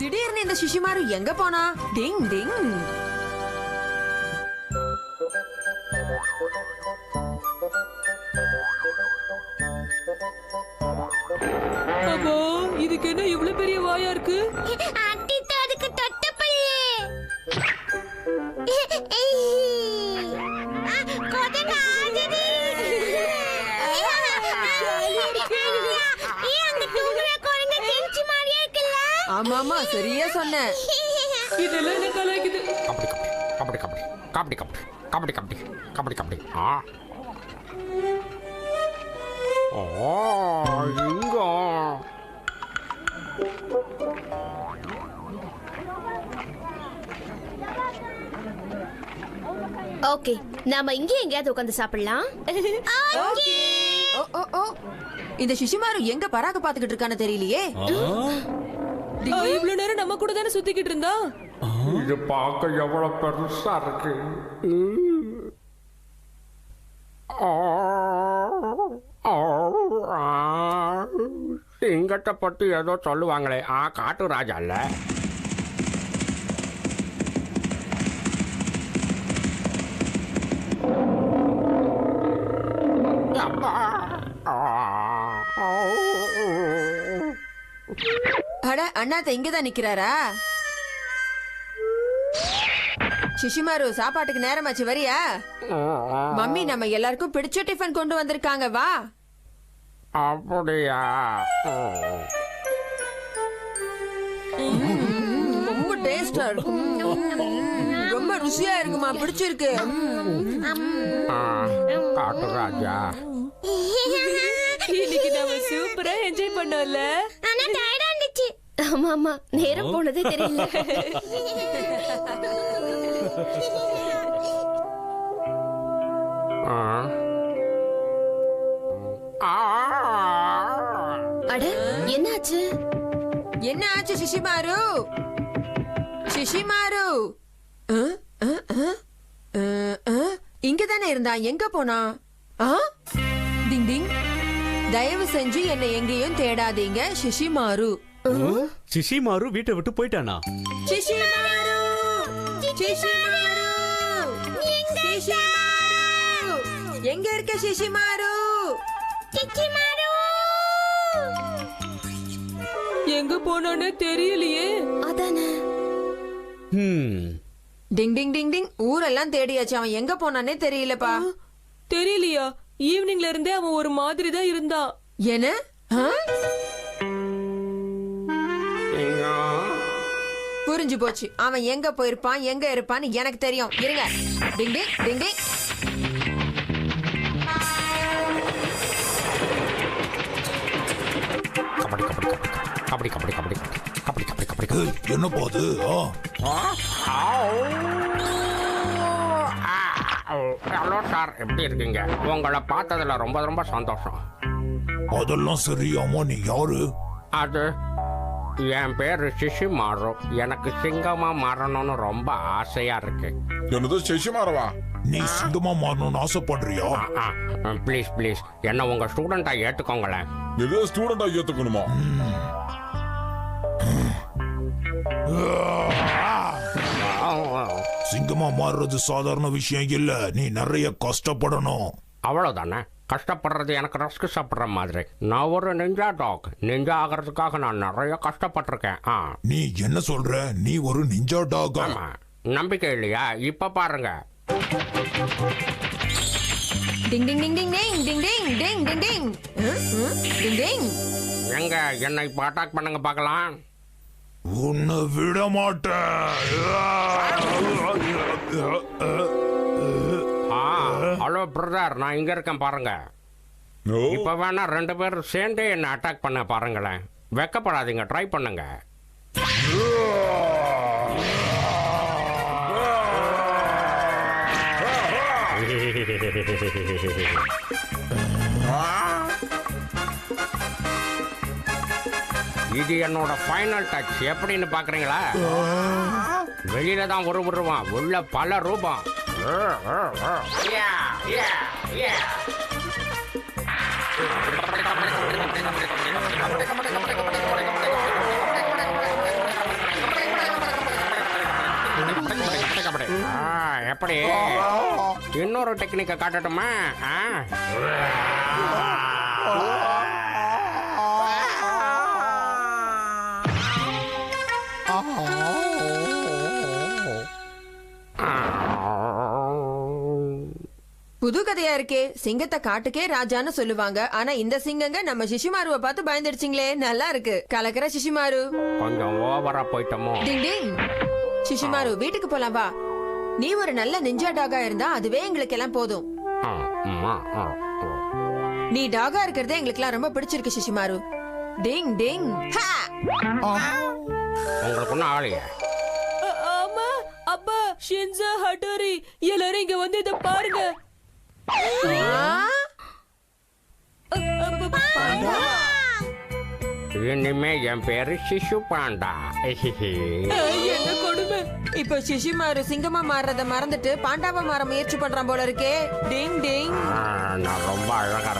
திடீர்னு இந்த சிஷிமாரு எங்க போனா? டிங் டிங். அப்போ இதுக்கு என்ன இவ்வளவு பெரிய வாயா இருக்கு? அடித்து அதுக்கு தொட்டப்பள்ளி கொதங்க ஆகுது. அங்க தூங்குற குழந்தை தெரிஞ்சு மாதிரியே இருக்குல்ல? ஆமாமா, சரியா சொன்ன. இதெல்லாம் என்ன கலாய்க்குது? கபடி கபடி கபடி கபடி கபடி கபடி கபடி கபடி ஆ இங்க ஓகே, நாம இங்கே எங்கயாவது உட்கார்ந்து சாப்பிடலாம். ஓ ஓ ஓ, இந்த சிஷிமாரு எங்க பராக்க பாத்துக்கிட்டு இருக்கான்னு தெரியலையே. இவ்வளவு நேரம் நம்ம கூட தானே சுத்திக்கிட்டு இருந்தா. இது பார்க்க எவ்வளவு பெருசா இருக்கு. சிங்கத்தை பத்தி ஏதோ சொல்லுவாங்களே, காட்டு ராஜா இல்ல? அட, அண்ணாத்த இங்கதான் நிக்கிறாரா? சிஷிமாரு, சாப்பாட்டுக்கு நேரமாச்சு, வரியா? மம்மி நம்ம எல்லாருக்கும் பிடிச்ச டிஃபன் கொண்டு வந்திருக்காங்க, வா. அப்படியா? ரொம்ப டேஸ்டா இருக்கு. ரொம்ப ருசியா இருக்குமா, பிடிச்சிருக்கு. காட்டு ராஜா, இன்னைக்கு நாம சூப்பரா என்ஜாய் பண்ணோம்ல. ஆனா டயர்டா இருந்துச்சு. ஆமா ஆமா, நேரம் போனதே தெரியல. அட, என்னாச்சு? என்ன ஆச்சு சிஷிமாரு? சிஷிமாரு இங்கதானே இருந்தா, எங்க போனா? டிங் டிங். தயவு செஞ்சு என்னை எங்கேயும் தேடாதீங்க சிஷிமாரு. சிஷிமாரு வீட்டை விட்டு போயிட்டானா? சிஷிமாரு, சிஷிமாரு, சிஷிமாரு, எங்க இருக்க சிஷிமாரு? சிச்சிமாரு, எங்க போனோன்னு தெரியலையே. அதானே. டிங் டிங் டிங் டிங். ஊரெல்லாம் தேடியாச்சு, அவன் எங்க போனானே தெரியலப்பா. தெரியலையா? ஈவினிங்ல இருந்தே அவன் ஒரு மாதிரி தான் இருந்தான். என்ன? புரிஞ்சு போச்சு. அவன் எங்க போயிருப்பான், எங்க இருப்பான்னு எனக்கு தெரியும். இருங்க. டிங் டிங் டிங் டிங். கபடி கபடி கபடி கபடி கபடி கபடி கபடி. என்ன போது? ஹலோ சார், எப்படி இருக்கீங்க? உங்களை பார்த்ததுல ரொம்ப ரொம்ப சந்தோஷம். அதெல்லாம் சரி. ஆமா, நீ யாரு? அது என் பேரு சிஷிமாரு. எனக்கு சிங்கமா மாறணும்னு ரொம்ப ஆசையா இருக்கு. என்னது சிஷிமாரவா? நீ சிங்கமா மாறணும்னு ஆசைப்படுறியா? ப்ளீஸ் ப்ளீஸ், என்ன உங்க ஸ்டூடெண்டா ஏத்துக்கோங்களேன். எது ஸ்டூடெண்டா ஏத்துக்கணுமா? சிங்கமா மாறுறது சாதாரண விஷயம் இல்ல. நீ நிறைய கஷ்டப்படணும். அவ்வளவுதானே? கஷ்டப்படுறது எனக்கு ரஸ்க் சாப்பிடுற மாதிரி. நான் ஒரு நிஞ்சா டாக். நிஞ்சா ஆகிறதுக்காக நான் நிறைய கஷ்டப்பட்டிருக்கேன். நீ என்ன சொல்ற? நீ ஒரு நிஞ்சா டாக்? ஆமா. நம்பிக்கை இல்லையா? இப்ப பாருங்க. டிங் டிங் டிங் டிங் டிங் டிங் டிங் டிங் டிங் டிங். டிங் டிங். எங்க என்னை இப்ப அட்டாக் பண்ணுங்க பார்க்கலாம். உன்னை விட மாட்டேன். ஹலோ பிரதர், நான் இங்க இருக்கேன் பாருங்க. இப்ப வேணா ரெண்டு பேரும் சேர்ந்தே என்ன அட்டாக் பண்ண பாருங்களேன். வெக்கப்படாதீங்க, ட்ரை பண்ணுங்க. இது என்னோட ஃபைனல் டச். எப்படின்னு பாக்குறீங்களா? வெளியில தான் ஒரு உருவம், உள்ள பல ரூபம். எப்படி இன்னொரு டெக்னிக்கை காட்டட்டுமா ஆ? புது கதையா இருக்கே. சிங்கத்தை காட்டுக்கே ராஜான்னு சொல்லுவாங்க. ஆனா இந்த சிங்கங்க நம்ம சிஷிமாருவை பார்த்து பயந்துடுச்சிங்களே. நல்லா இருக்கு. கலக்கிற சிஷிமாரு. கொஞ்சம் ஓவரா போயிட்டோமோ? டிங் டிங். சிஷிமாரு வீட்டுக்கு போலாம் வா. நீ ஒரு நல்ல நிஞ்சா டாகா இருந்தா அதுவே எங்களுக்கு எல்லாம் போதும். நீ டாகா இருக்கிறதே எங்களுக்கு எல்லாம் ரொம்ப பிடிச்சிருக்கு சிஷிமாரு. டிங் டிங். ஹா! உங்களுக்கு ஒன்றும் ஆகலையே. ஆமா அப்பா ஷின்சா ஹட்டோரி எல்லாரும் இங்க வந்து இத பாருங்க. இனிமே என் பேரு சிசு பாண்டா. என்ன கொடுமை. இப்ப சிஷிமாரு சிங்கமா மாறுறத மறந்துட்டு பாண்டாவா மாற முயற்சி பண்றான் போல இருக்கே. டிங் டிங். நான் ரொம்ப அழகா